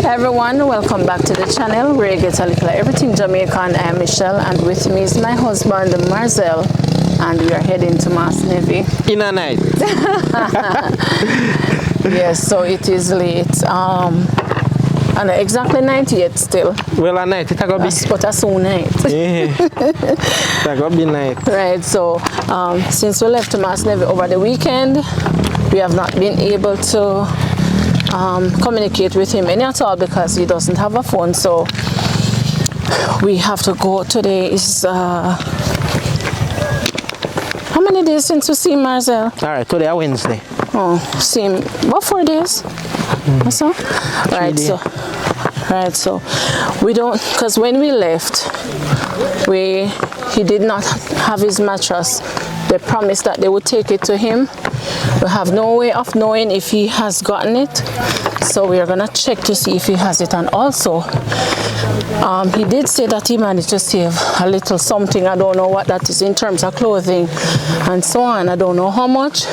Everyone, welcome back to the channel where you get a little everything Jamaican. I am Michelle and with me is my husband Marzelle, and we are heading to Marsnevi. In a night. Yes, so it is late. And exactly night yet still. Well, a night, it's going to be. But a soon night. Yeah, it's going to be night. Right, so since we left to Marsnevi over the weekend, we have not been able to communicate with him any at all because he doesn't have a phone. So we have to go. Today is how many days since we see Marzelle? All right, today is Wednesday. Oh, see him about 4 days. So right, so we don't, because when we left, he did not have his mattress. They promised that they would take it to him. We have no way of knowing if he has gotten it, so we are gonna check to see if he has it. And also he did say that he managed to save a little something. I don't know what that is in terms of clothing and so on. I don't know how much.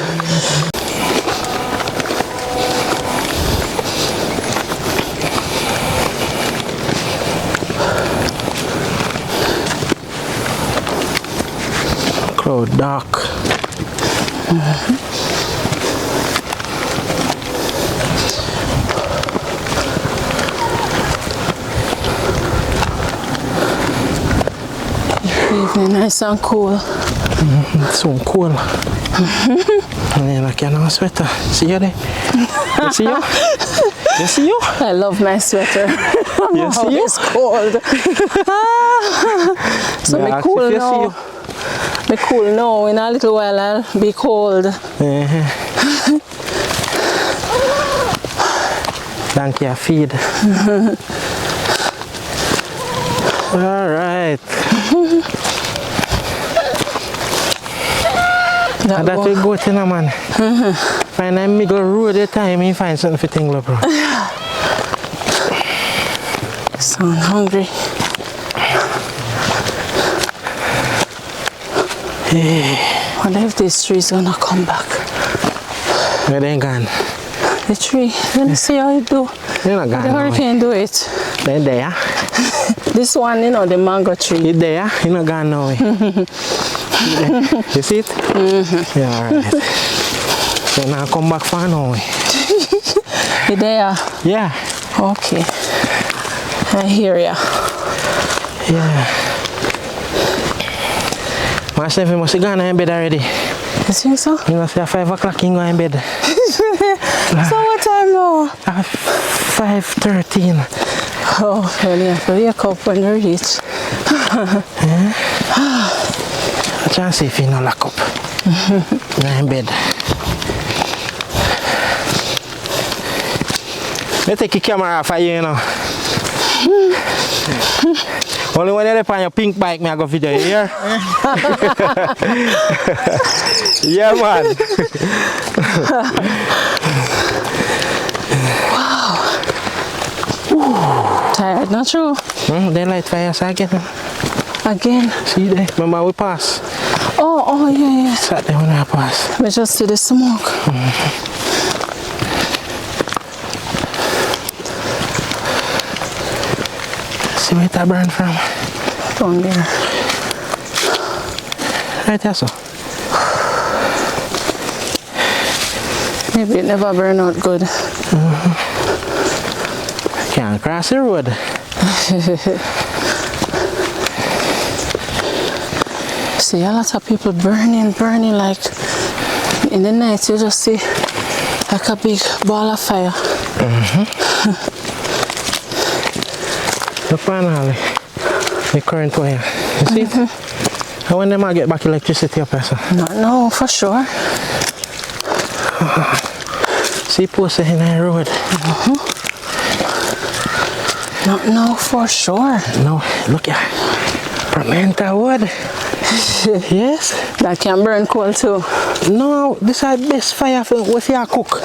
Cloud dark. Evening, nice and cool. It's so cool. And I can't have a sweater. See you there? You see you? You see you? I love my sweater. You see you? It's cold. So Yeah, be cool you now. Be cool now. In a little while I'll be cold. Thank you, feed. All right. And that we go to the man. Find a middle road the time he find something for tingle, bro. So I'm hungry. Yeah. I wonder if this tree is gonna come back. Where they gone? The tree. Let me see how it do. They're not gone. The hurricane do it. They're there. This one, you know, the mango tree. It's there. You're not gone now. You see it? Yeah, all right. So now come back for now. You there? Yeah. Okay. I hear ya. Yeah. Marsnevi must have gone in bed already. You think so? You must say at 5 o'clock you go in bed. So what time now? 5:13. Oh, well, you have to wake up when you reach. I try to see if you no lock up. You're in bed. Let me take your camera off for you, you know. Only when you're on your pink bike, I go video you hear? Yeah, man. Wow. Ooh. Tired, not true? They light fire again. Again? See there? Remember we pass? Oh, yeah. Sat there when I pass. We just see the smoke. See where it burn from? Down there. Right there, so. Maybe it never burn out good. Can't cross the road. See a lot of people burning like in the night you just see like a big ball of fire. The panel, the current wire. You see it? And when they might get back electricity up there, so. No, for sure. See posted in the road. No, for sure. No, look at pimento wood. Yes. That can burn coal too. No, this is the best fire for what you cook.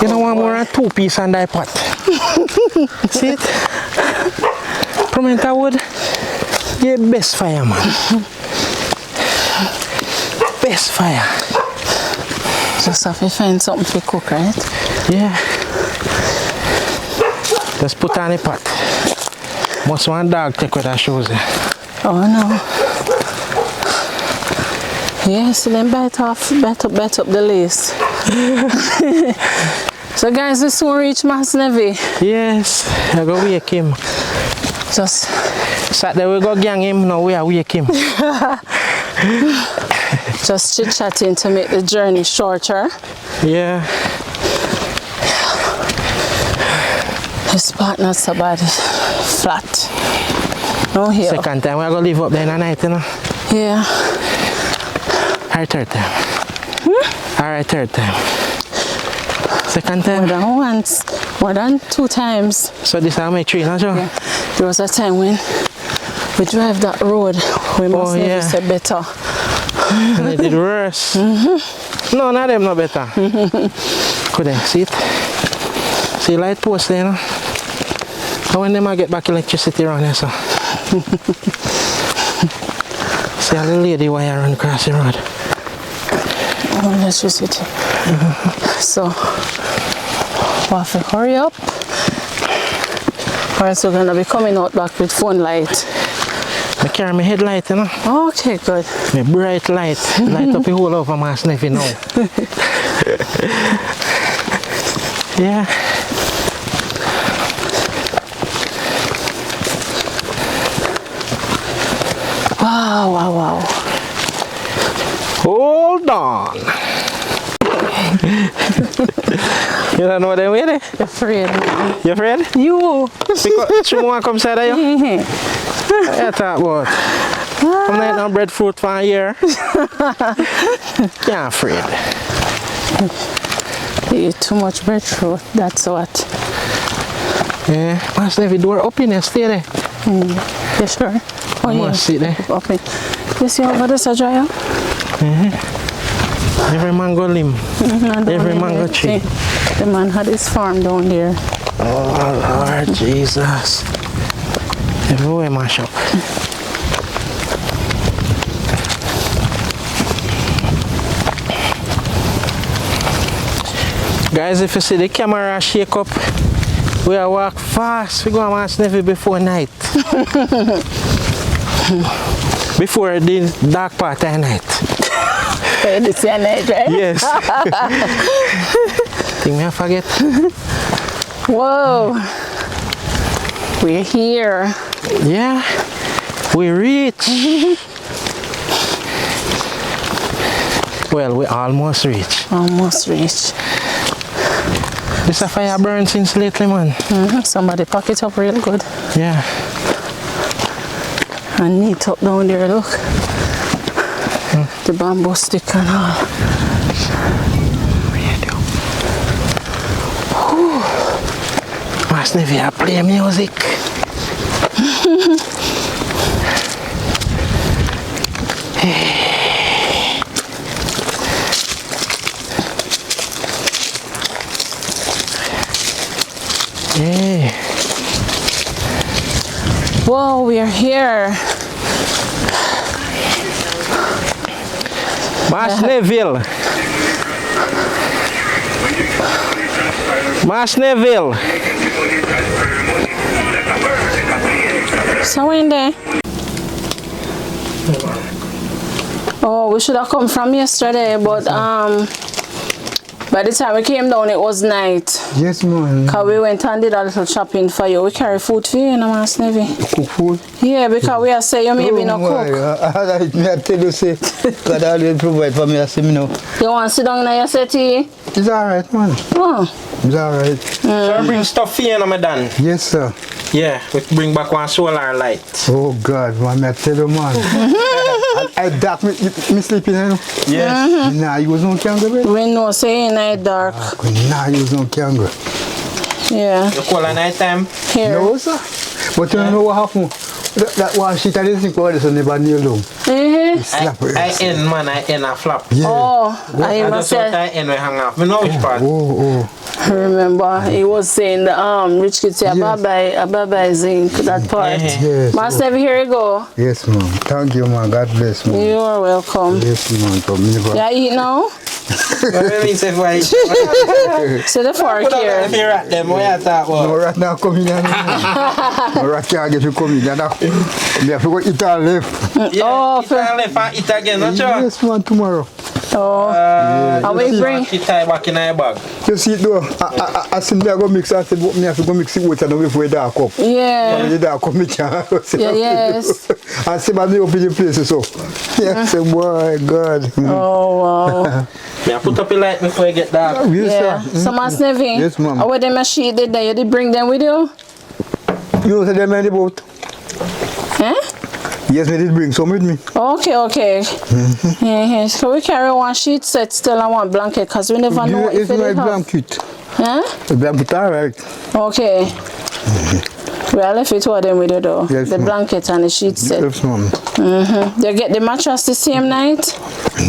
You don't want more than 2 pieces on that pot. See it? Pimento wood. Yeah, best fire, man. Best fire. Just have to find something to cook, right? Yeah. Just put on the pot. Must one dog take with that shoes. Oh no. Yes, then bite up the lace. So guys, we soon reach Marsnevi. Yes, I go wake him. Just Saturday we go gang him, now we are wake him. just chit-chatting to make the journey shorter. Yeah. This spot not so bad. Flat. No hill. Second time we are going to live up there in the night, you know. Yeah. Alright, third time. Alright, third time. Second time. More than 2 times. So this is my tree, not Joe? Yeah. There was a time when we drive that road. We must never say better. And they did worse. No, not them no better. Could they see it? See light post there, you know? And when they might get back electricity around here, so. See a little lady wire run across the road. Oh, electricity. So, we'll have to hurry up. Or else we're going to be coming out back with phone light. I carry my headlight, you know? Okay, good. My bright light. Light up the whole over Marsnevi now. Yeah. Wow, wow, wow. Hold on. You don't know what I'm waiting? You're afraid. You afraid? You. Because she won't come inside of you? I thought about. I'm not no breadfruit for a year. You're afraid. You eat too much breadfruit, that's what. Yeah, Marsnevi door open and stay there. You sure? Oh, yeah. Sit there. Open. You see over this a dryer? Every mango limb. Every mango tree. The man had his farm down there. Oh, Lord Jesus. Everywhere mash up. Guys, if you see the camera shake up, we are walk fast. We go to Marsnevi before night. Before the dark part of the night. This your night, right? Yes. Think me I forget. Whoa. We're here. Yeah. We reach. Well, we almost reach. Almost reached. This a fire burn since lately, man. Somebody pack it up real good. Yeah. And neat up down there, look. The bamboo stick and all. Marsnevi, I play music. Hey. Whoa, we are here. Marsneville. Marsneville. So in there. Oh, we should have come from yesterday, but by the time we came down, it was night. Yes, man. Because we went and did a little shopping for you. We carry food for you in Marsnevi. Cook food? Yeah, because we are saying you maybe not cook. I tell you, say, God always provide for me, I say, me know. You want to sit down in your settee? It's alright, man. Oh. It's alright. So I bring stuff for you, madam. Yes, sir. Yeah, we bring back one solar light. Oh, God, man, I tell you, man. I dark me sleeping, you know? Yes. Nah, you was no candle, bro? We know, say in night dark. Nah, you was no candle. Yeah. You call at night time? Here. No, sir. But you know what happened? That one shit I didn't think about this, never kneel down. Slap her. I end, man, I end a flap. Yeah. Oh, I I must just thought say. I end we hang off. I know which part. Oh. I remember he was saying the rich kids say Yes. a bye zinc, that part. Yes. Master, here you go. Yes, man. Thank you, man. God bless, man. You are welcome. Yes, man. Come, never. Yeah, eat now? So the fork here. No rat now come in here. No rat can't get to come in here now. Me have to go eat all left. Oh, for, left and eat again, not sure. Yes, man, tomorrow. oh. And we bring. She tie back in her bag. You see it though, I see me go mix, I said, me have to go mix it with another before it dark up. Yeah. When it dark up, me can't. Yeah, yes. I see my new open the place so. Yeah, say, boy, God. Oh, wow. Me I put up a light before I get dark. Yeah. So, Marsnevi, Yes, ma'am. how were them a sheet did there? You did bring them with you? You know, say them in the boat. Eh? Yes, me did bring some with me. Okay, okay. Yeah, so we carry one sheet set still and one blanket because we never know if It's it my have. blanket. Huh? The blanket, all right. Okay. We are left with two of them with you though. Yes, the ma'am. blanket and the sheet set. Yes, ma'am. They get the mattress the same night?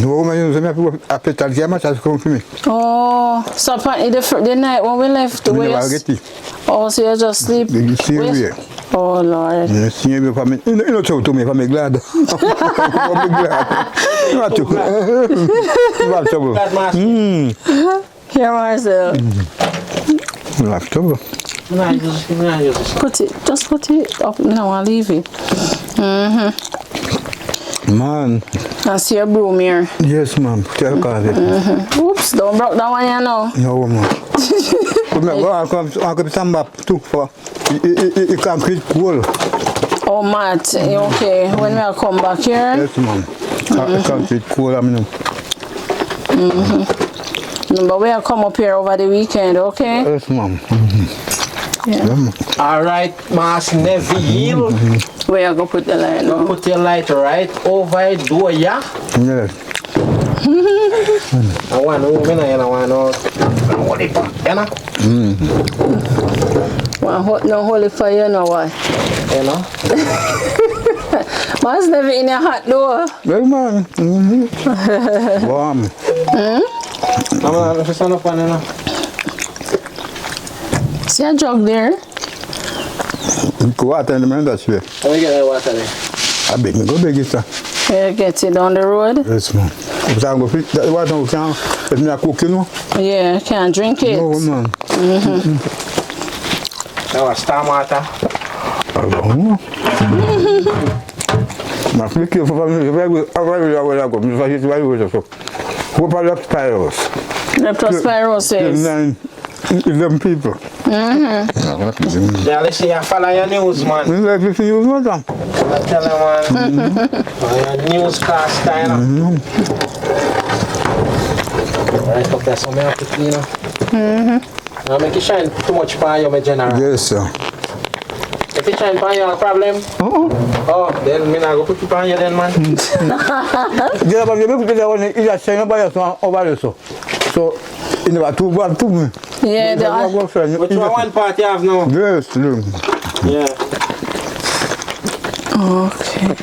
No, man, you have to go up to the mattress come for me. Oh, so apparently the night when we left, the Me way never get it. oh, so you just sleep? The same Where- way. Oh, Lord. The same way for me. You know, talk to me for me glad. For me glad. Not to. Not trouble. Glad mask. Here, Marzelle. Not trouble. Put it, just put it up now and leave it. Man. I see your broom here. Yes, ma'am. Tell it. Oops, don't break that one here now. No, man. But me go and come stand back too for it concrete wall. Oh, Matt, okay. When we come back here, Yes, ma'am. Concrete wall, I mean. but we'll come up here over the weekend, okay? Yes, ma'am. Yeah. Alright, Marsnevi. Where you go put the light now? Put your light right over the door, yeah? Yes. I want to win, I want to hold it back, you know? No holy fire, no why? You know? Marsnevi in your hot door. Yes, man. Warm. I'm going to stand up on it. See a jug there? Go water in the man that's way. How we get the water there? I beg me, go beg it, sir. Here, get it down the road. Yes, ma'am. If I go fit that water, we can, if me a cook, you know. Yeah, can't drink it. No, man. That was storm water. I don't know. Ma be careful for me. If I go, if I hit right with so. Hope I left spirals. Leptospirosis. 11 people. Yeah, let's see, I follow your news, man. You like to see you, madam? I tell you, man. Your newscast, you know. Right up there, so I have to clean up. Now make it shine too much for you, my general. Yes, sir. If it shine for you, no problem. Oh, then me not go put it on you then, man. Yeah, but you look at that one, you just shine by yourself over there, so. So, you know, too bad to me. Yeah, Which one part you have now? Yes, look. Yeah. okay.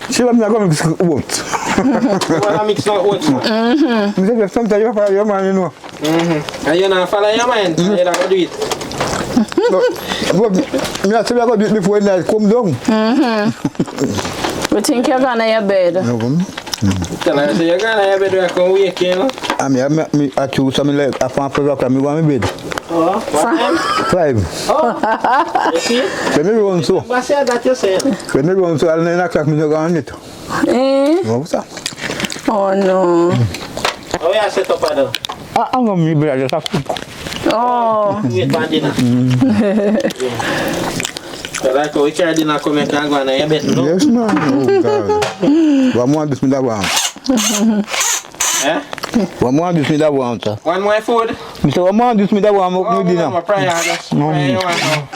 See what I'm going to mix oats. You want to mix no oats, man? Sometimes you follow your man, you know. And you not follow your mind, you not go do it. But me I say I go do it before night come down. We think you're gonna your bed. No, Tell her, so you're going to have bed, come wake, you know? I choose something like a fan for rock and me want me bed. Oh, what time? 5. Oh, you see? When me run so. But say that you said. When me run so, I'll 9 o'clock me no go on it. Eh? What's that? Oh no. Oh, yeah, set up a door. I'm going to me bed, I just have to cook. Oh. Wait for dinner. So like how we carry dinner come and can go on your bed, no? Yes, man. Oh, God. One more this me that want. Eh? One more this me that want, sir. One more food? Mr. One more this me that want, Oh, me dinner. I'm a prayer, just prayer you want now.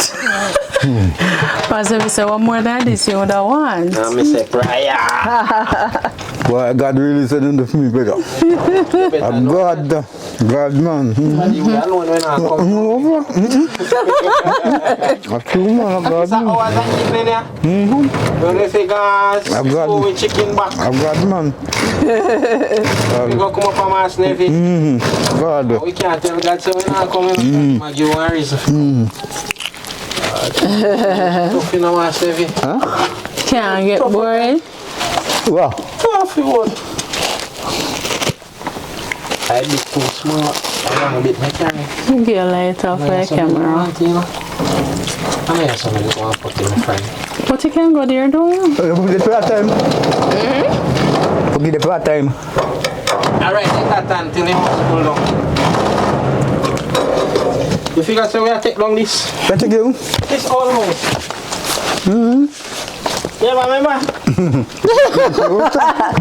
Pastor, we say one more than this, you would have want. No, me say prayer. Boy, God really said it to me, brother. God, man. And you alone when I come. That's true, man. God, Is that hours and evening there? When they say gas, I've got go with chicken back. God, man. We go come up from Marsnevi. God. We can't tell God so we're not coming. I give one reason. Tough in Marsnevi. Can't get bored. Wow. Tough you want. I bit too small. I want a bit mechanic. Get a light off the camera. I may have somebody who want to put in the frame. But you can go there, don't you? Forget the part time. Forget the part time. Alright, take that time till the house cool down. You figure so we have to take long this? What you do? This all house. Yeah, but remember?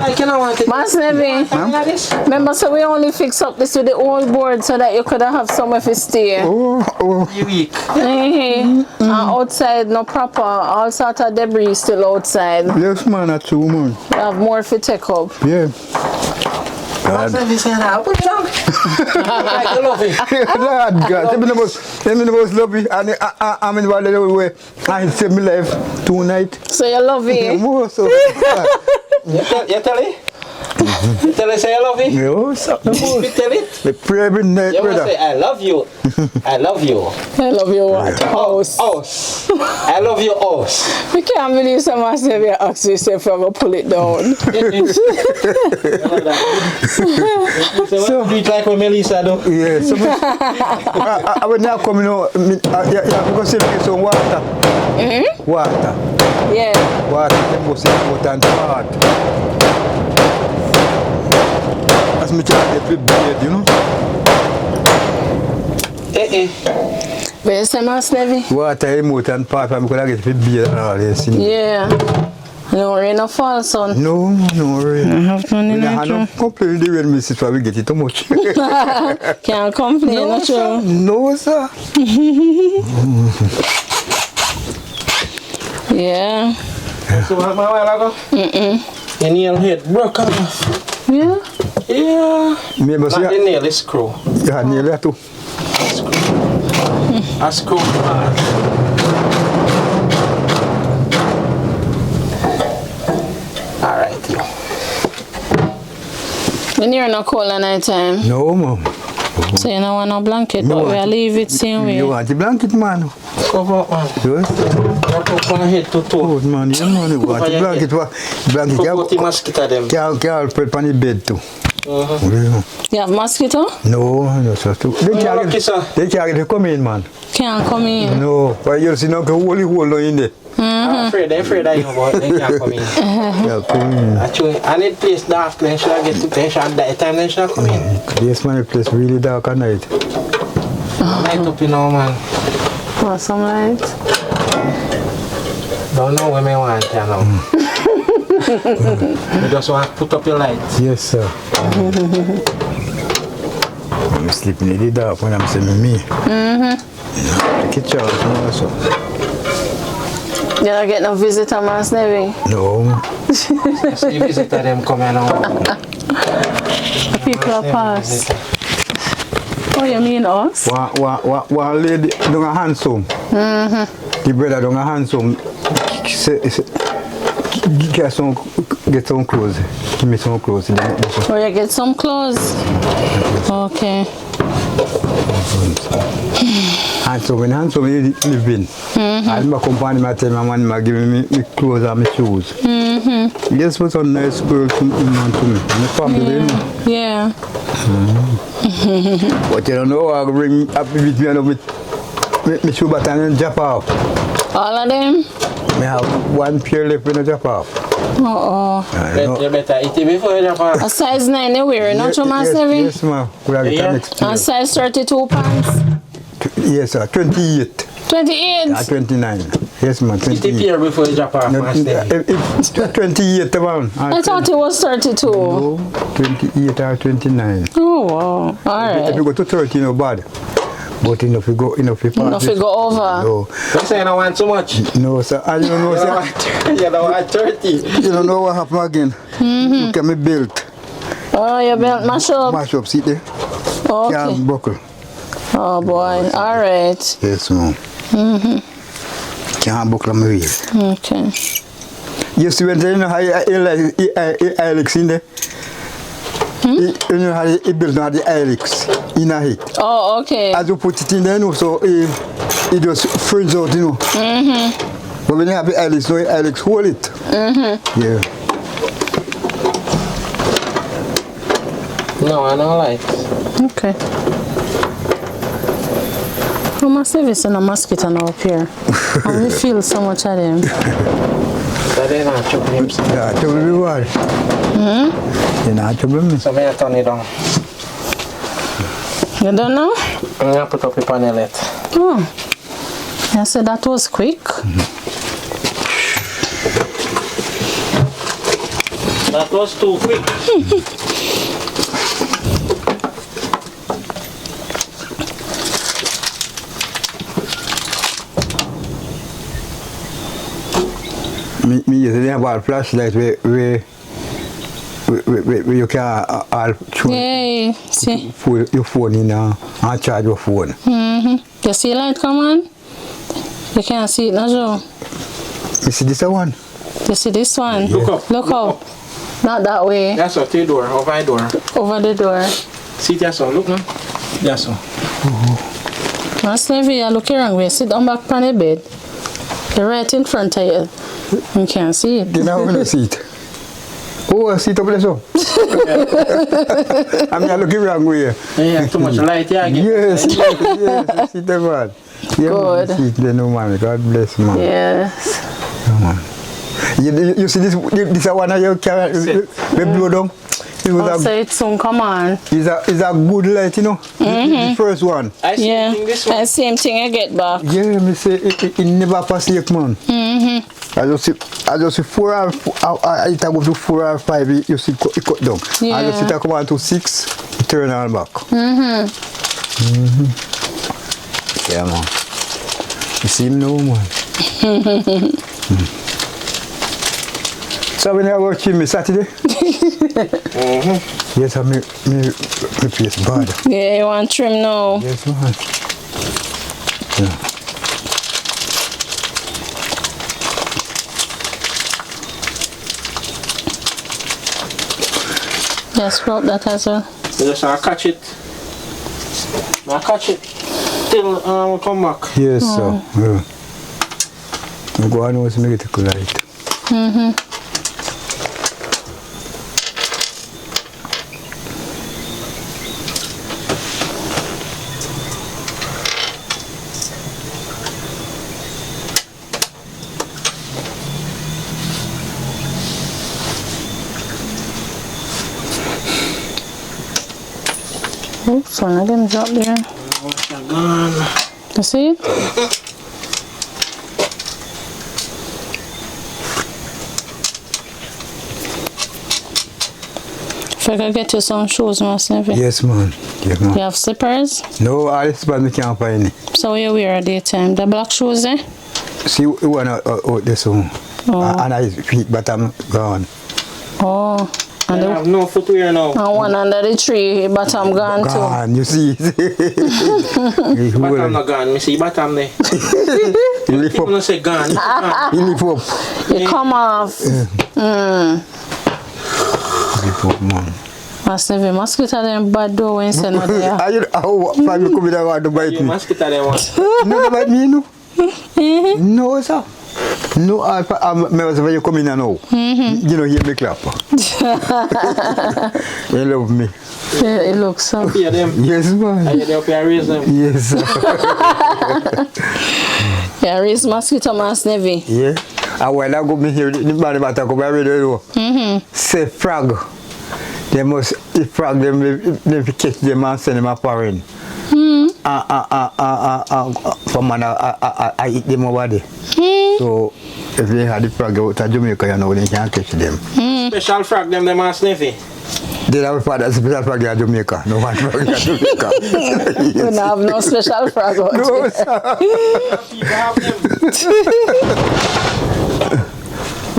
I cannot want to take Marsnevi, remember, so we only fix up this with the old board so that you could have somewhere to stay. you weak. And outside, no proper, all sort of debris still outside. Yes, man, that's true, man. We have more to take up. Yeah. What's that? Saying that? Put it down. Like you love it. Lord God, let me know lovely, and I'm in the way. I saved my life tonight. So you love it? More so. You tell it? You tell it say I love you? No, something more. You tell it? The prayer every night, You must brother. say I love you. I love you. I love your what? House. Us. I love you us. We can't believe someone said we asked you if I'm going to pull it down. So do it like what Melissa do? Yeah, so I would now come, you know, because see some water. Water. Yeah. Water, the most important part. As much as they flip bed, you know. But you say Marsnevi? Water is important part, I'm going to get flip bed and all this. Yeah. No rain or fall, son. No rain. I have to in I don't complain the rain, Mrs. Why we get it too much. Can't complain, No, not sir. true. No, sir. Yeah. So what my while ago? Your nail head broke off. Yeah. Yeah. Me must Not the say, nail, it's screw. you had nearly too. A screw. Alright, you. When you're not cold at night time, No, mom. so you don't want no blanket, No, but we'll leave it same way. You want the blanket, man? Cover up, man. Yes. You put from head to toe. Oh, man, yeah, man. You want the blanket? Blanket Put the mosquito them. can't put on the bed too. Yeah. You have mosquito? No, sir. lucky, sir. They can't come in, man. Can't come in. No, why you see no holy hole in there? I'm afraid that you know, but they can't come in. Yeah, come in. Actually, I need place dark, then should I get to tension at that time, then should I come in? Yes, man, the place really dark at night. Light up, you know, man. Want some light? Don't know where I want, you know. You just want to put up your light. Yes, sir. I'm sleeping in the dark when I'm saying me. The kitchen also. You don't get no visitor, Marsnevi? No. So you visitor them coming out. The people are pass. Oh, you mean us? One lady doing a handsome. The brother doing a handsome. Get some clothes. Give me some clothes. Oh, you get some clothes? Okay. Handsome, he live in. And my company, I tell my man, give me clothes and my shoes. Yes, was a nice girl to me. My family, you know. Yeah. But you don't know, I bring up with me and with my shoe button and drop off. All of them? I have one pair left when I drop off. You better eat it before you jump on. A size 9 you wear, not your Marsnevi? Yes, ma'am. We have Yeah. the next pair. And size 32 pants? Yes, sir. 28. 28? 29. Yes, ma'am. Eat it 28. here before you jump off. No, Marsnevi. it's 28, man. I thought it was 32. No, 28 or 29. Oh, wow. If Alright. you go to 30, no bad. But if you go, if you pass Enough to go over. No, You say you don't want too much. no, sir. I don't know, sir. You don't want 30. You don't know what happened again. Look at me belt. Oh, your belt mash up? Mash up, see there? Okay. Can't buckle. Oh, boy. Alright. Yes, ma'am. Can't buckle my waist. Okay. You see when you know how Alex in there? You know how he built the Alex in a hit. Oh, okay. As you put it in there, you know, so it just frees out, you know. But when you have the Alex, so Alex hold it. Yeah. No, I don't like. Okay. Oh, Marsnevi is a mosquito now up here. And we feel so much of them. So they're not chopping him. Yeah, trouble me what? You're not trouble me. So may I turn it down? You don't know? I'm gonna put up a panelet. Oh. I said that was quick. That was too quick. Me usually have a flashlight where you can all Yay. See? put your phone in and charge your phone. You see light come on? You can't see it now, Joe. You see this one? You see this one? Look up. Look up. Not that way. That's what the door, over the door. Over the door. See that's one, look now. That's one. Marsnevi, you look wrong way. Sit down back on the bed. You're right in front of you. You can't see it. You know when you see it. Oh, I see it up there so. I'm not looking wrong way. Yeah, too much light here again. Yes, yes, I see the man. Yeah, Good. man, see it there, no man. God bless man. Yes. Yeah, man. You see this one of your carrot, we blow down. It was I'll say it soon, come on. it's a good light, you know. The first one. I see Yeah. this one. And same thing I get back. Yeah, me say it never forsake man. I just see 4 or it go to 4 or 5, you see it cut down. Yeah. I just see it come on to 6, it turn on back. Yeah man. You see him now man. So when I go to me Saturday? Yes, I me face bad. Yeah, you want trim now? Yes man. Yeah. Yes, rope that as well. You just catch it. Now catch it till we come back. Yes, sir. Yeah. I go on to make it light. Oops, one of them dropped there. Gone. You see it? If I could get you some shoes, Marsnevi. Yes, man. Yes, man. You have slippers? No, all this bad me can't find it. So you wear at daytime. The black shoes, eh? See, one out this one. And I feet, but I'm gone. Oh. I And, have no footwear now. and one under the tree, but I'm gone too. Gone, you see. But I'm not gone. Me see bottom there. You lift People don't up. say gone. You lift up. You come off. Lift up, man. Marsnevi, mosquito them bad though when you say no there. Are you, how far you come in there want to bite You me? mosquito they want. No, they bite me, no? No, sir. No, when you come in now, you know, hear me clap. You love me. Yeah, it looks so. Fear them. Yes, man. I get up here raise them. Yes, sir. Yeah, raise mosquito, Marsnevi. Yeah. And when I go me here, the man about to come here, say frog. They must, the frog, them, they catch them and send them a foreign. For man, I eat them over there. So, if they had the frog out of Jamaica, you know, they can't catch them. Special frog them Marsnevi. They have a special frog in Jamaica. No one frog in Jamaica. We don't have no special frog out No, here. sir. People have them.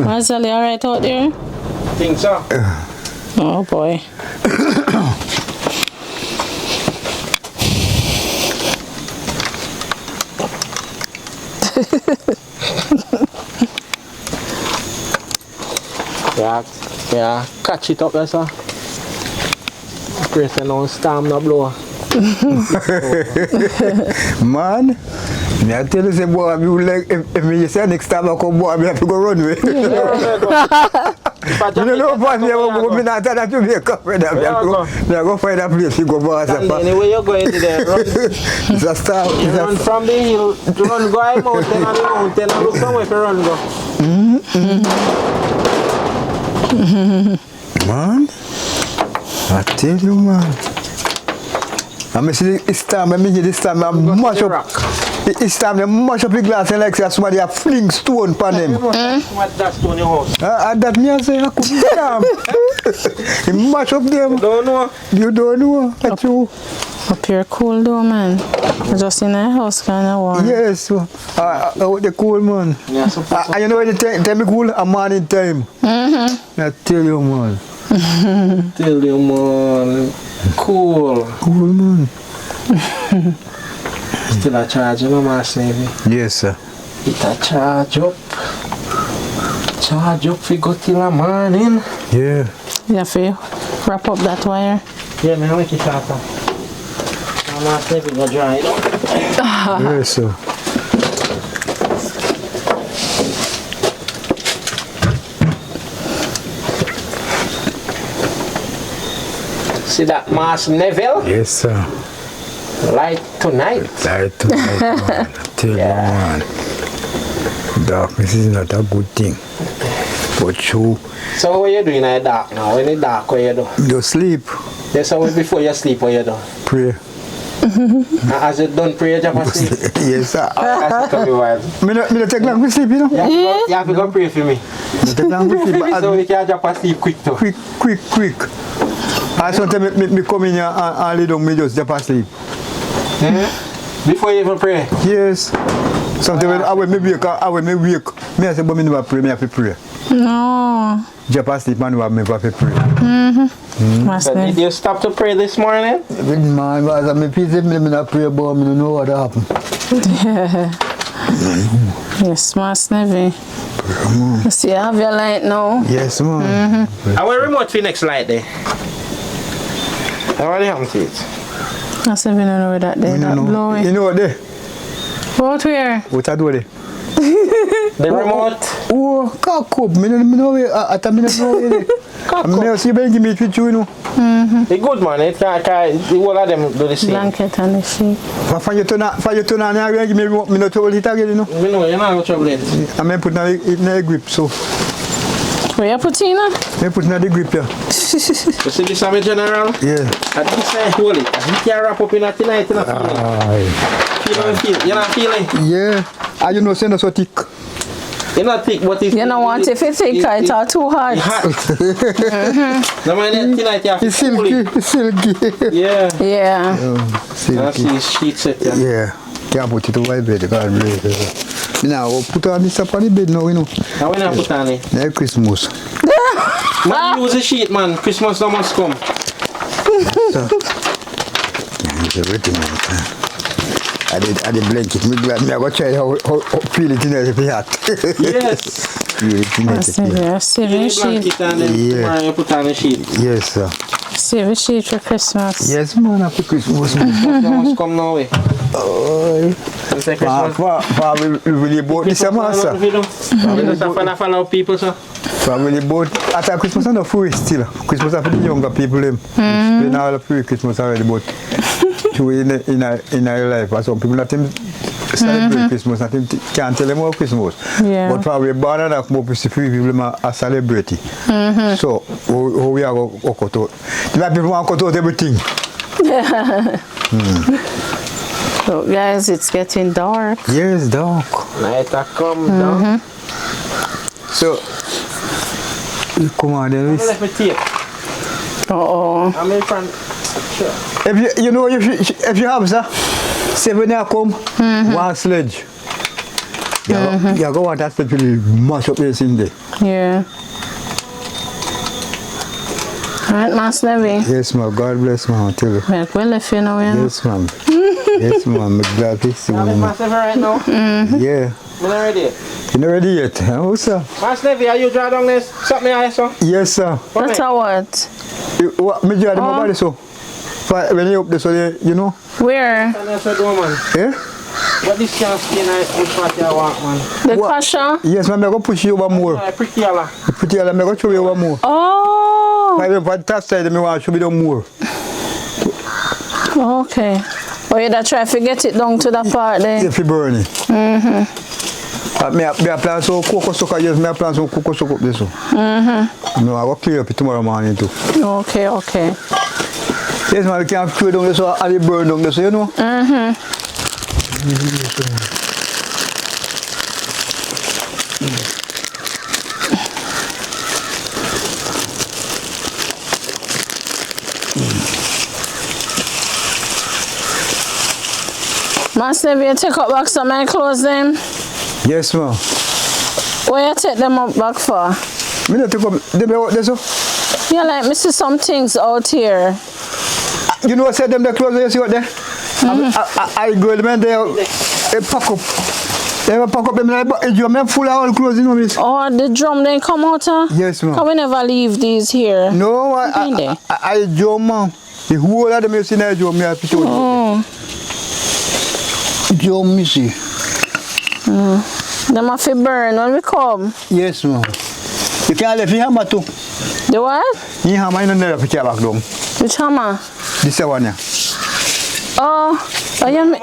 Marzelle, you alright out there? Think so. Oh boy. Yeah, catch it up there, sir. Press and on storm no blow. Man, me I tell you, say, boy, if you like, if me say next time I come, boy, I have to go run away. If You don't know what me go me not that Jamaica, brother. Me go find a place to go boss. Anyway, you go into there. Run. It's a start. Run from the hill. Run go high mountain and the mountain and look somewhere to run go. Man, I tell you, man. I see this time, this time, I'm much up. It's time they mash up the glass and like say somebody a fling stone upon them. What that stone in your house? That me I say I couldn't damn. He mash up them. Don't know. You don't know. That's true. Up here cool though, man. Just in the house kind of warm. Yes. The cool, man. Yeah, so you know when the time be cool? A morning time. I tell you, man. tell you, man. Cool. Cool, man. Still a charge, you know, Marsnevi. Yes, sir. It a charge up. Charge up for go till the morning. Yeah. You have to wrap up that wire. Yeah, me make it shorter. Marsnevi go dry, you know. Yes, sir. See that Marsnevi? Yes, sir. Light tonight. Light tonight, man. I tell you, man. Darkness is not a good thing. But true. So what you doing in the dark now? When it's dark, what you do? You sleep. Yes, so before you sleep, what you do? Pray. As you done pray, you just sleep. Yes, sir. That's to be wild. Me not take long to sleep, you know. You have to go pray for me. Me take long to sleep. So we can just sleep quick too. Quick. I sometimes me come in here and lay down, me just sleep. Before you even pray? Yes. Sometimes when me wake, me I say, but me never pray, me have to pray. No. Just sleep and me have to pray. So did you stop to pray this morning? Man, as me peace, me not pray, but me don't know what happened. Yes, Marsnevi. You see, you have your light now. Yes, man. I will remote for next light there. I already haven't seen it. That's if you don't know where that there, that blowing. You know what they? Out where? What I do there? The remote. Oh, cock up. Me know where. I me know where. Me see Ben give me with you, you know. It's good, man. It can't. All of them do the same. Blanket and the sheet. For you turn on, and give me no trouble it again, you know. Me know you're not going to trouble it. I me put in a grip, so. Where you put in? Me put in the grip, yeah. You see this, I'm a general? Yeah. At this I hold it. You can wrap up in a tonight, you're not feeling. You're not feeling? Yeah. You know, say no so thick. You're not thick, but it's... You don't want it thick, it's all too hot. No, man, tonight you have to It's pull silky. it. It's silky. Yeah. Silky. See sheet set, yeah. Yeah. Can't put it over the bed. God bless you. Now, put on this up on the bed now, you know. Now when I put on it? Like Christmas. Man, use a sheet, man. Christmas don't must come. So, it's everything, man. I did blanket. Me glad me I go try how feel it in there if it hot. Yes. Feel it in there if it hot. Save You a need blanket sheet. and then tomorrow you put on a sheet. Yes, sir. Save a sheet for Christmas. Yes, man. Happy Christmas. Christmas don't must come now, eh? Oh, You say Christmas. we really bought this summer, sir. We just have to follow people, sir. Really bought after Christmas and the free still. Christmas after the younger people them. Spend all the free Christmas already, but to in our life, and some people not them celebrate Christmas, not them can't tell them about Christmas. Yeah. But probably born enough more free people are celebrating. So how we are going to cut out. The people want to cut out everything. So guys, it's getting dark. Yes, dark. Night has come down. So come on then. Let me tape. I'm in front. Sure. If you have sir, say when you come, one sledge. You go want that sledge to mash up this in there. Yeah. Alright, Marsnevi. Yes, ma'am. God bless, ma'am. I tell you. Well, if you know, yeah. Yes, ma'am. Yes, ma'am. I'm glad to see I'm in you. Marsnevi right now. Yeah. I'm not ready. You not ready yet? Oh, sir. Marsnevi, are you draw down this? Something I saw? Yes, sir. That's a what? What me draw my body so? When you up this, so you know? Where? And that's a door, man. Yeah? But this can't stay nice. Which part you want, man? The crusher? Yes, man, I'm going to push you over more. Pretty yellow. Pretty yellow, I'm going to show you over more. Oh. By the top side, I want to show you down more. Okay. Oh, you that try to get it down to that part there? If you burn it. Me apply some cocoa sugar, yes, me apply some cocoa sugar up this one. No, I will clear up it tomorrow morning too. Okay, okay. Yes, man, we can't throw down this one and it burn down this, you know? Marsnevi, you take up back some of my clothes then? Yes, ma'am. Where you take them up back for? Me not take up them out there, so. Yeah, like me see some things out here. You know what said them the clothes you see out there? I go man there, they pack up. They pack up them like I'm full of all clothes, you know this. Oh, the drum then come out? Yes, ma'am. Can we never leave these here? No, I drum, ma'am. The whole of them you see now, drum, me have to show you. Drum, me see. Them have to burn when we come. Yes, ma'am. You can't leave your hammer too. The what? Your hammer you don't never put your back down. Which hammer? This one here. Oh, you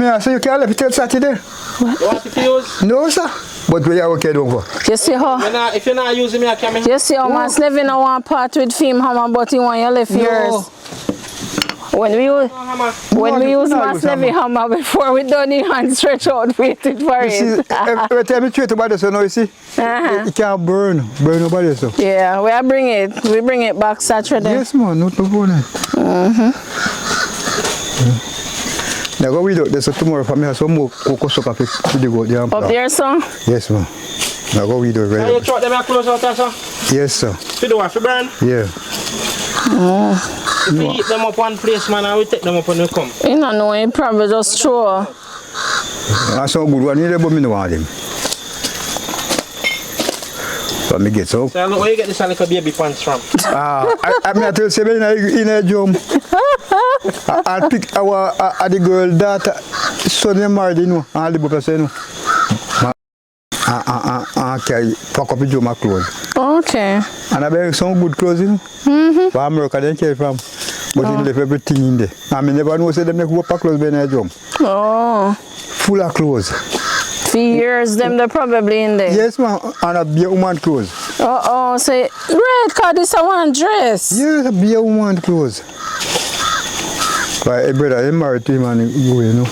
I say you can't leave it Saturday. You want to use? No, sir. But we are okay down for. You see how? If you're not using me, I can't. You see how Marsnevi no want part with film hammer, but he want you left yours. When we use Marsnevi hammer before we done it and stretch out waiting for You see, it. every time you treat about this, you know, you see, it can't burn nobody so. Yeah, we bring it back Saturday. Yes, man, not no burn. Now go with this tomorrow for me have some more cocoa sugar to the goat there. Up there, son? Yes, man. Now go with it. Can you throw them close out there, sir? Yes, sir. To do what? For burn? Yeah. If we eat them up one place, man, and we take them up when we come. You don't know, he probably just throw. That's some good one here, but me no want them. So me get so. So where you get this little baby pants from? I mean I tell you in a jump. I pick the girl that son them married, you know, and the book say no. Carry pack up the jump clothes. Okay. And I buy some good clothes, you know. For America they carry from. But he left everything in there. I mean never know say them make pack clothes by a jump. Oh. Full of clothes. For years, them they're probably in there. Yes, ma'am, and a beer woman clothes. Say, red cause this a one dress. Yes, a beer woman clothes. But a brother, he married to him and he go, you know.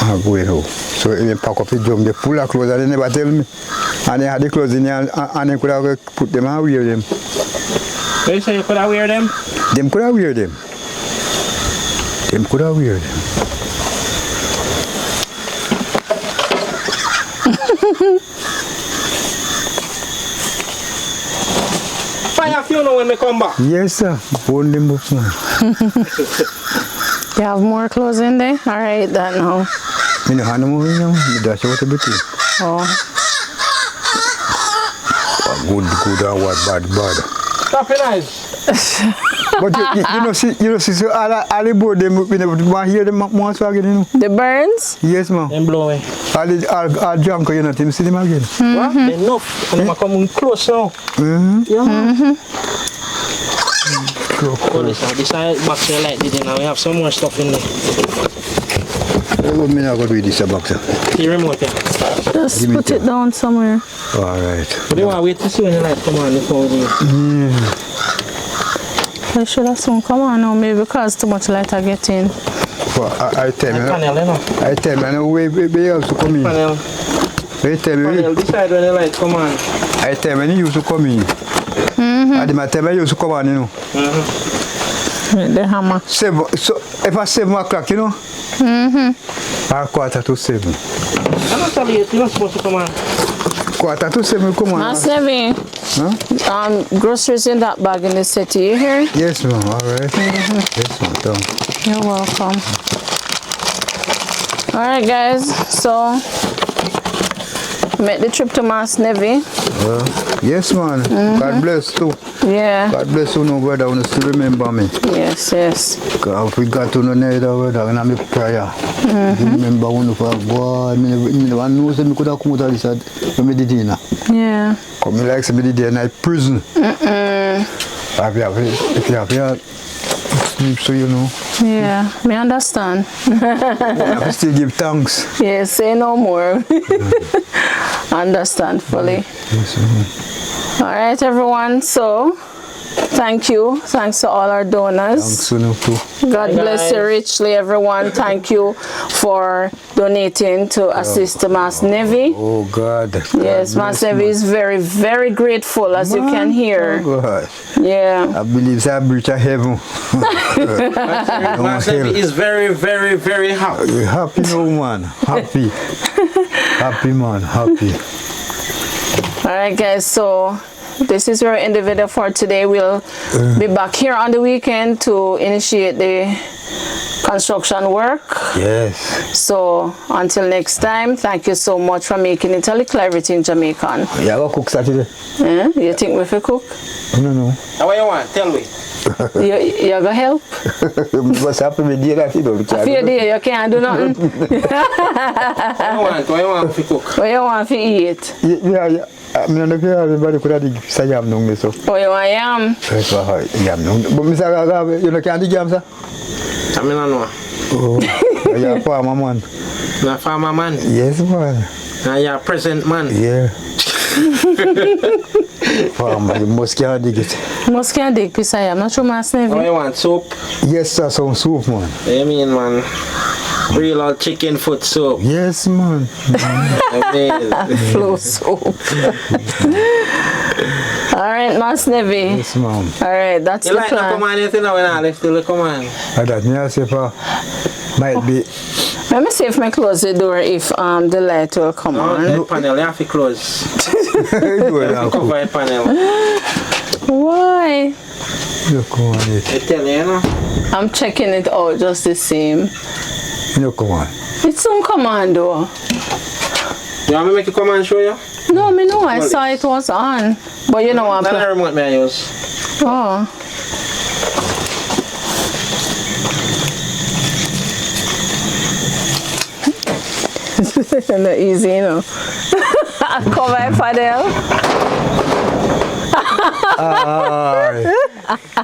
And go, you know. So he pack up his drum, they full of clothes and they never tell me. And they had the clothes in there and they could have put them and wear them. So you say you could have wear them? Them could have wear them. Them could have wear them. Fire funeral when we come back. Yes, sir. Burn them up, man. You have more clothes in there? Alright, that now. You know, hand them over, you know. That's what it is. Oh. Good and what bad. Stop it, eyes. But you know, see, so all the board them, we never want to hear them once again, you know. The burns? Yes, ma'am. Them blow away. All junk, you know, you see them again. What? Enough. And they come close now. Oh, this box you like it, now we have some more stuff in there. What mean I got to do this box? The remote, yeah. Just put it down somewhere. Alright. But you want to wait to see when the light come on before we do it. I should have soon come on now, maybe because too much light I get in. Well, I tell you, I know where else to come in. Panel. I tell you, Decide when the light come on. I tell you when you used to come in. At the time I used to come on, you know. The hammer. 7, so if I 7 o'clock, you know. Or 7:15. I'm not telling you, you're not supposed to come on. 7:15, come on. Marsnevi, groceries in that bag in the city, you hear? Yes, ma'am, alright. Yes, ma'am, down. You're welcome. Alright, guys, so make the trip to Marsnevi. Yes, man. God bless too. Yeah. God bless you, no brother. You still remember me. Yes, yes. Because if we got to know neither brother, and I'm a prayer. Remember one of our boy, I know that I could have come out of this when I did dinner. Yeah. Come like somebody there in a prison. If you have here, sleep, so you know. Yeah, me understand. I still give thanks. Yes, say no more. Understand fully. Yes, All right, everyone. So, thank you. Thanks to all our donors. thanks, you know, too. God bless you richly, everyone. Thank you for donating to assist Marsnevi. Oh, God. Yes, Marsnevi is very, very grateful, as you can hear. Oh, God. Yeah. I believe it's a bridge of heaven. Marsnevi is very, very, very happy. Happy no man. Happy. Happy man. Happy. All right, guys. So this is our end the video for today. We'll be back here on the weekend to initiate the construction work. Yes. So until next time, thank you so much for making it a little everything Jamaican. You have a cook Saturday? You think we can cook? No. Now what you want? Tell me. You gonna help? What's happening with that? You know, I feel there, you can't do nothing. What you want to cook? What you want to eat? Yeah. I mean, everybody could have the yam no so. What you want yam? Yam no. But Mr. you know, can't yam, sir? I mean, I know. Oh, you're a farmer man. Not farmer man. Yes, man. Now you're a present man. Yeah. Farmer, you must can't dig it. Must can't dig piece of yam. Not true, Marsnevi. What you want? Soup? Yes, sir, some soup, man. What you mean, man? Real old chicken foot soup. Yes, man. Amazing. Flow soup. All right, Marsnevi. Yes, ma'am. All right, that's You the like the plan. command, you know, when I left the command. That me I say for might be. Let me see if I close the door if the light will come No, on. the panel, you have to close. Cover the panel. Why? Look on it. I tell you, you know. I'm checking it out just the same. Look on. It's on command though. You want me to make a command show you? No, me know. I saw it was on. But you know what? That's the remote I use. Oh. Not easy, you know. Cover it, Fadel.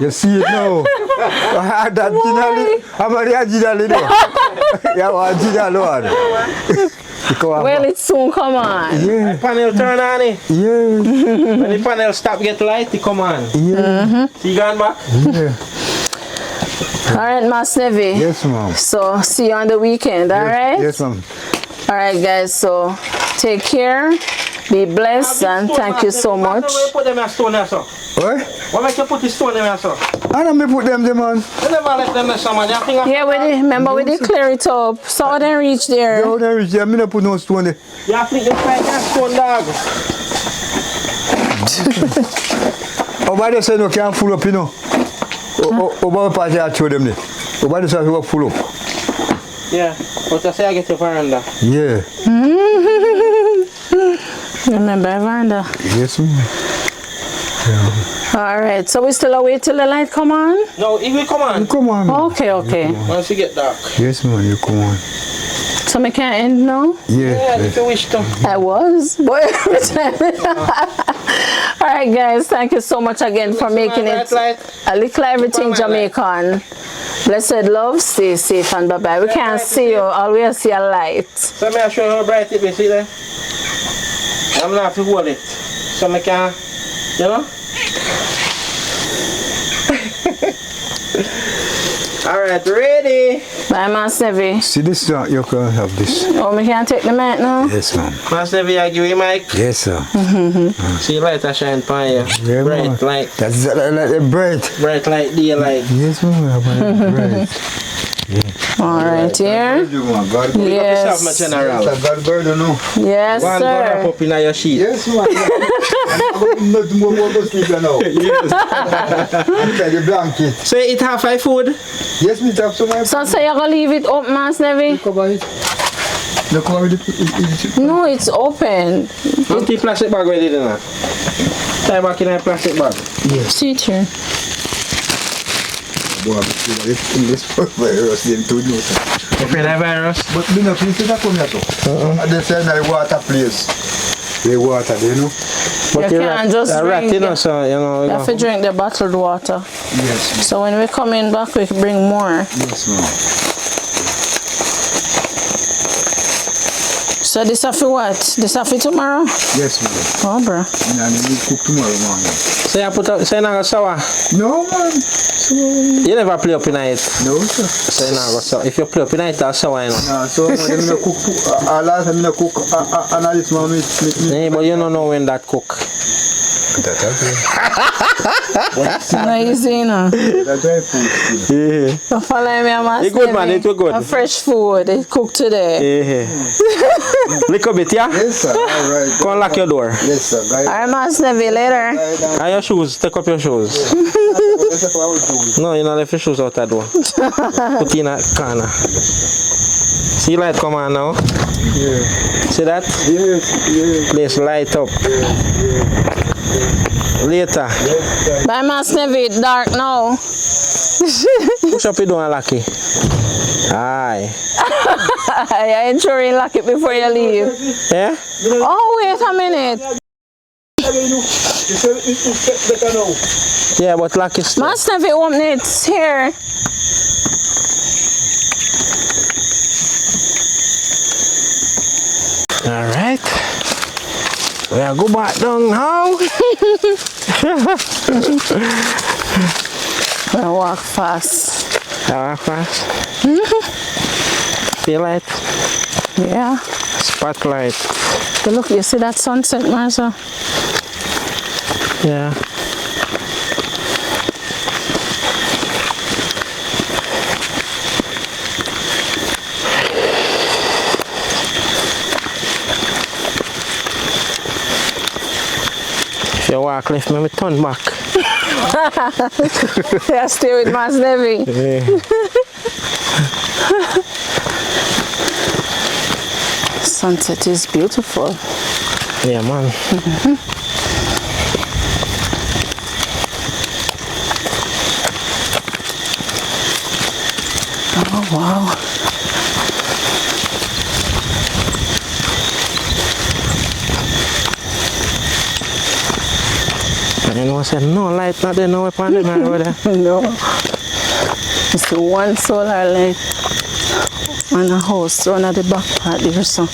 You see it now? That I'm a Well, it soon come on. Yeah. The panel turn on it. Yeah. When the panel stop get light, it come on. Yeah. See you going back? Yeah. All right, Marsnevi. Yes, ma'am. So, see you on the weekend, all right? Yes, ma'am. All right, guys. So, take care. Be blessed and thank you so much. Why put them in a stone there, sir? What? Why make you put the stone in there, sir? I don't put them there, man. You never let them there, someone. You think Yeah, remember we did clear it up. So then reach there. Yo, there is there. Me not put no stone there. you think you try that stone, dog? Oh, by the side, no can't full up, you know. Oh, by the party, I show them there. Oh, by the side, you full up. Yeah. But I say I get your veranda. Yeah. Remember, Vanda. Yes, ma'am. All right. So we still await till the light come on? No, if we come on. Come on. Man. Okay, okay. Once you get dark. Yes, man, you come on. So we can end now? Yeah, if you wish to. I was. But every time. All right, guys. Thank you so much again for making it a little everything Jamaican. Blessed love. Stay safe and bye-bye. We can't see you. All we see a light. So may I show you how bright it is, see there? I'm going to have to hold it. So I can, you know? Alright, ready? Bye, Marsnevi. See this, you can have this. Oh, we can't take the mic now? Yes, ma'am. Marsnevi, I give you a mic. Yes, sir. See light I shine upon you. Yeah, bright man. light. That's like bright. Bright light, daylight. Yes, ma'am. Bright. All right, here. Yourself, Yes. my general. God bird, you know. Yes, One go wrap sir. up in your sheet. Yes, man. I'm not more to sleep now. Inside the blanket. So you eat half my food? Yes, me have some. So you're going to leave it open, Marsnevi? Cover it. The cover it. No, it's open. How many plastic bag ready then? Tie back in a plastic bag. Yes. See it here. Boy, in this virus, they don't know. Afraid of virus? But me no feel that come here too. They say that water place. The water, you know. But You can't just rat, drink you know, it. so, you know. You have to drink the bottled water. Yes, So when we come in back, we can bring more. yes, ma'am. So this have for what? This have for tomorrow? Yes, ma'am. Oh, bro. And I need to cook tomorrow morning. So you put up, so you not go sour? No, man. You never play up in it. No, sir. So you not go sour. If you play up in it, that's sour, you know. Nah, so I'm going to cook. Last time I cook, and I just want me. Yeah, but you don't know when that cook. That's okay. No easy, you know. That's dry food still. Yeah. You follow me, I'm It good, man. It was good. A fresh food. They cook today. Yeah. Little bit, yeah? Yes, sir. All right. Go and lock your door. Yes, sir. Guys. Alright, Marsnevi, later. And your shoes, take up your shoes. That's what I would do. No, you not left your shoes out that door. Put in a corner. See light come on now? Yeah. See that? Yes, yes. Place light up. Later. Bye, Marsnevi. It's dark now. Push up your door and lock it. Aye. I ensure you lock it before you leave. Yeah? Oh, wait a minute. Yeah, but lock it still. Marsnevi, open it. It's here. Alright. We are go back down now. I walk fast. Walk fast. Feel light. Yeah. Spotlight. But look, you see that sunset, Marzelle? Yeah. If you walk left, me turn back. Yeah, stay with Marsnevi. Yeah. Sunset is beautiful. Yeah, man. Oh, wow. And you know, I said, no light, not there, no weapon over there. No. It's the one solar light on a house, one at the back part there, so.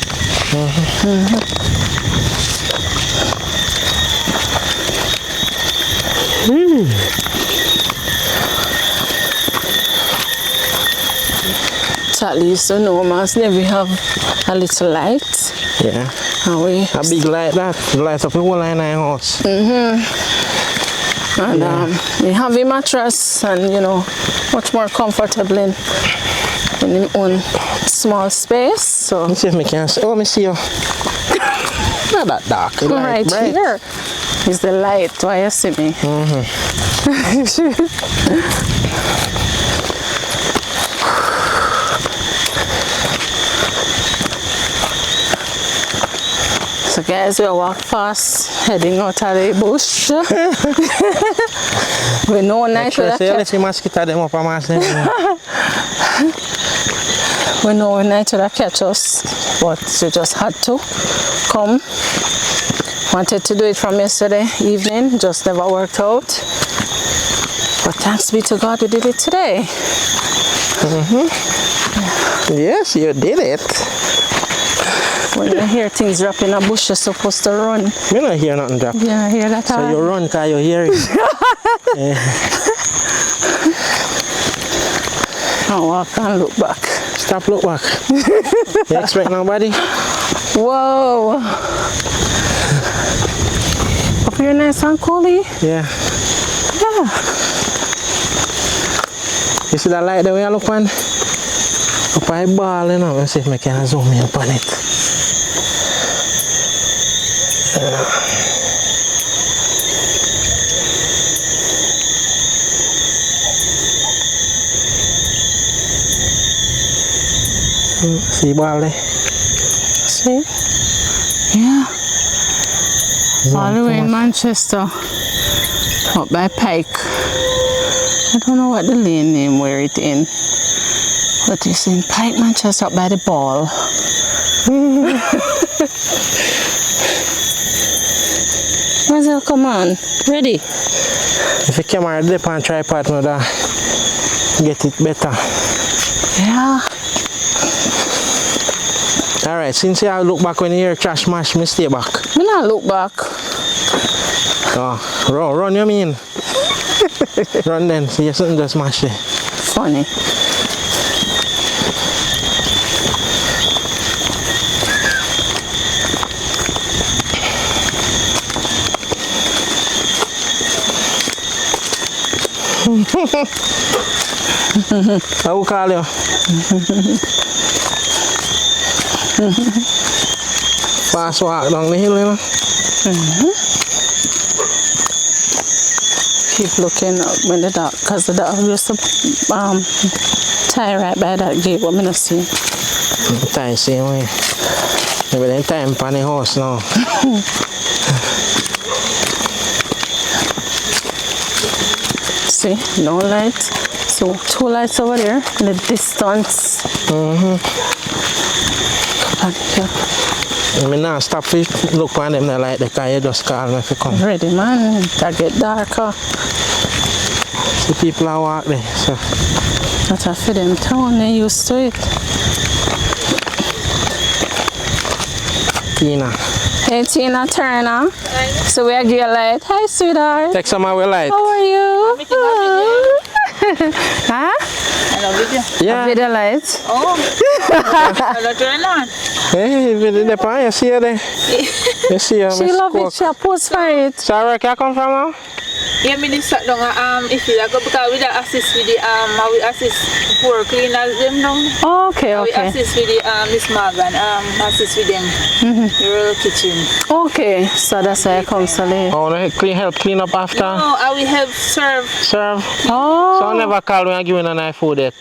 So at least you know, Marsnevi have a little light. Yeah. And we A big light that. Light up the whole line of the house. And we have a mattress and, you know, much more comfortable in your own small space. So, Let me see if I can see. Oh, let me see you. Not that dark. The light right bright. here is the light. Why you see me? So guys, we walk fast, heading out of the bush. We know night Sure, will say, catch. let's see mosquito them up on Marsnevi. We know night will catch us, but we just had to come. Wanted to do it from yesterday evening, just never worked out. But thanks be to God, we did it today. Yes, you did it. When you hear things drop in a bush, you're supposed to run. Me not hear nothing drop. Yeah, I hear that. So you run because you hear it. I'll walk and look back. Stop, look back. You expect nobody? Whoa! Up here nice and coolly. Yeah. Yeah. You see that light the way I look on? Up I ball, you know. Let's see if I can zoom in on it. See ball there? See? Yeah. All the way in Manchester, up by Pike. I don't know what the lane name where it in, but it's in Pike, Manchester, up by the ball. Marzelle, come on, ready? If the camera dip on tripod, we get it better. Yeah. Alright, since you look back when you hear trash mash, me stay back. Me not look back. Oh, run you mean? Run then, see you something just mash it. Funny. I will call you. Fast walk down the hill, you know. Keep looking up when the dog, because the dog used to tie right by that gate, but I don't see. Tie same way. Maybe then time on the house now. See, no light. So 2 lights over there in the distance. I mean, now stop to look on them like the car, you just call me if you come. Ready, man. That get darker. The people are walk there, so. That's a for them town, they used to it. Tina. Hey Tina Turner. So we are getting light. Hi sweetheart. Take some of our light. How are you? Huh? Hello, video. Yeah. Video light. Oh, hello, turn on. Hey, the pan, you see her there? You see her, She Miss love it. Cook. She a post for it. So where can I come from now? Yeah, me this sat down if you go because we don't assist with the we assist for cleaners them down. Okay, We okay. assist with the Miss Morgan assist with them the real kitchen. Okay, so that's why I come so late. Oh, no, help clean up after? No, I will help serve. Serve? Oh. So I never call when I give you a nice food yet.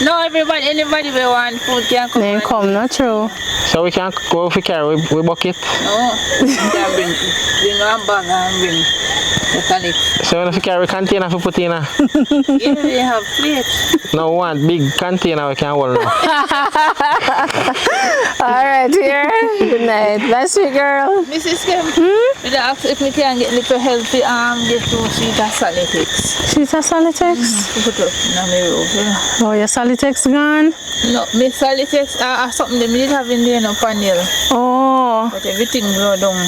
No, anybody will want food can come. Then come, not true. So we can go if we carry, we bucket. No, you can bring one bag and bring the tonic. So when we carry container we put in a, Yeah, we have plate. now one big container we can hold now. Alright, dear. Good night. Bye, sweet girl. Mrs. Kim, we don't ask if we can get little help to get to sheet of Solitex. She's a Solitex? Put up in my room. Yeah. Oh, your Solitex gone? No, me Solitex something they did have in there no panel. Oh, But everything go down.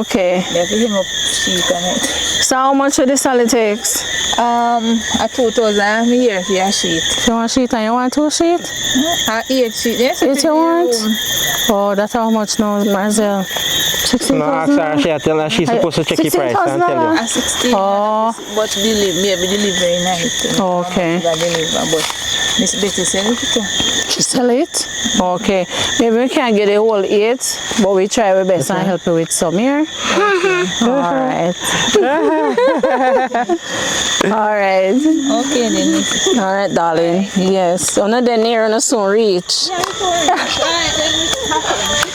okay. They have to him up sheet on it. So how much for the Solitex? A 2,000 me here for a sheet. You want sheet and you want 2 sheet? 8 sheet. Yes, Eight you want? Oh, that's how much now, Marzelle? No, ask 16,000? her, she tell her she's supposed to check the price and tell you. A 16. Oh. But maybe delivery night. Okay. Deliver, but Miss Betty said it too. She sell it? Okay. Maybe we can't get a whole 8, but we try our best and help you with some here. Alright. Alright. Okay then. Alright, darling. Yes. So not then near and soon reach.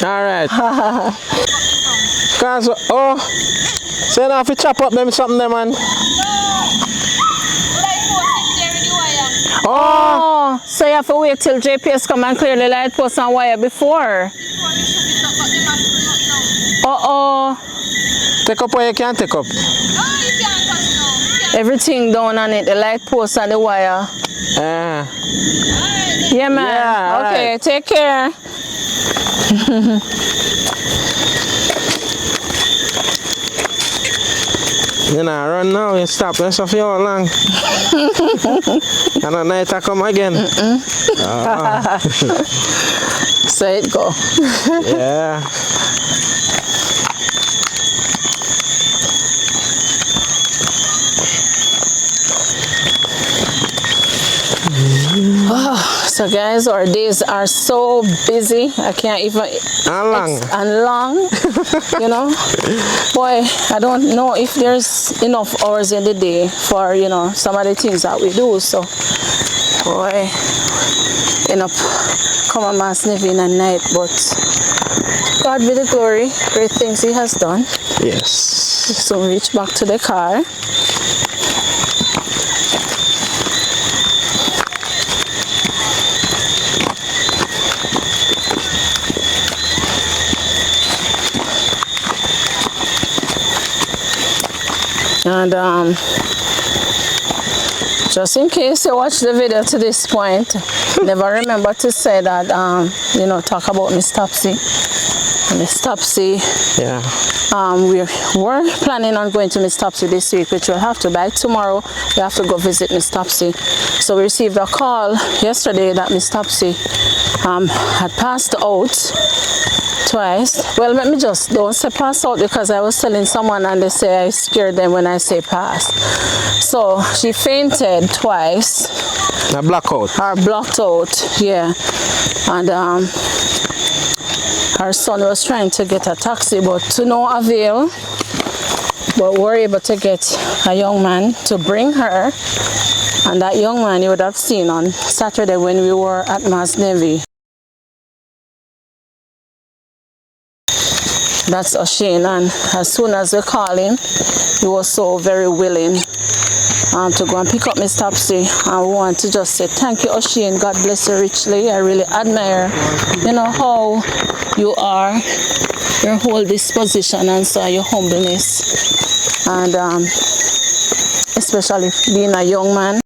Alright. Cause, oh, so you have to chop up them something there, man. Oh, so you have to wait till JPS come and clear the light post and wire before. Uh-oh. Take up what you can take up. Everything down on it, the light post and the wire. Yeah, man. Yeah, okay, right. take care. You know, run now, you stop, that's off you all long. And at night I come again. So it go. Yeah. So guys, our days are so busy. I can't even. And long. And long. You know, boy, I don't know if there's enough hours in the day for some of the things that we do. So, boy, come on, Marsnevi in the night, but God be the glory. Great things he has done. Yes. So we reach back to the car. And just in case you watch the video to this point, never remember to say that, you know, talk about Miss Topsy. Miss Topsy. Yeah. We were planning on going to Miss Topsy this week, which we'll have to. By tomorrow, we have to go visit Miss Topsy. So we received a call yesterday that Miss Topsy had passed out twice. Well, let me just don't say pass out because I was telling someone and they say I scared them when I say pass. So she fainted twice. A blackout. Her blocked out, yeah. And her son was trying to get a taxi, but to no avail. But we were able to get a young man to bring her. And that young man you would have seen on Saturday when we were at Marsnevi. That's O'Shane, and as soon as we called him, he was so very willing to go and pick up Miss Topsy. I want to just say thank you, O'Shane. God bless you richly. I really admire, you know, how you are, your whole disposition and so your humbleness, and especially being a young man.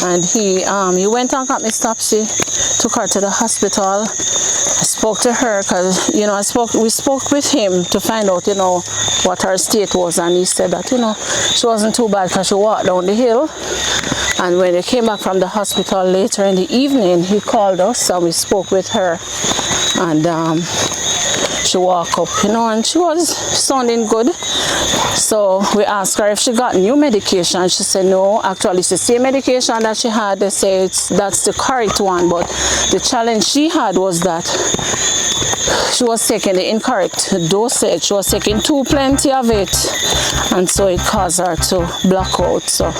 And he went and got Miss Topsy, took her to the hospital. I spoke to her because, you know, we spoke with him to find out, you know, what her state was, and he said that, you know, she wasn't too bad because she walked down the hill. And when they came back from the hospital later in the evening, he called us and we spoke with her. And she walked up, you know, and she was sounding good. So we asked her if she got new medication. She said no, actually it's the same medication that she had. They say that's the correct one, but the challenge she had was that she was taking the incorrect dosage. She was taking too plenty of it, and so it caused her to block out. So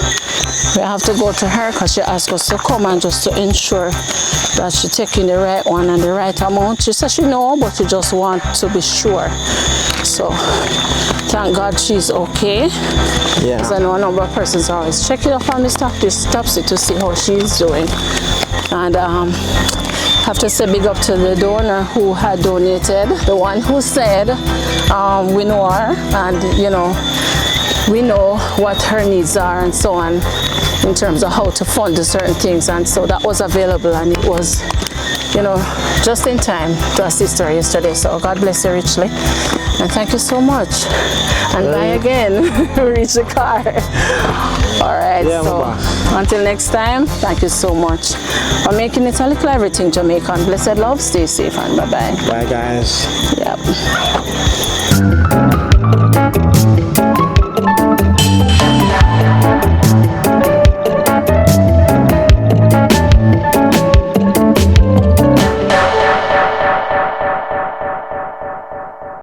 we have to go to her because she asked us to come and just to ensure that she's taking the right one and the right amount. She said she know, but she just want to be sure. So thank God she's okay. Yeah. Because I know a number of persons are always checking up on Miss Topsy to see how she's doing. And have to say big up to the donor who had donated, the one who said we know her, and you know, we know what her needs are and so on in terms of how to fund certain things, and so that was available, and it was, you know, just in time to assist her yesterday. So God bless you richly, and thank you so much. And bye again. We reach the car. All right, yeah, so until next time, thank you so much for making it a Likkle Everyting Jamaican. Blessed love, stay safe, and bye-bye. Bye, guys. Yep.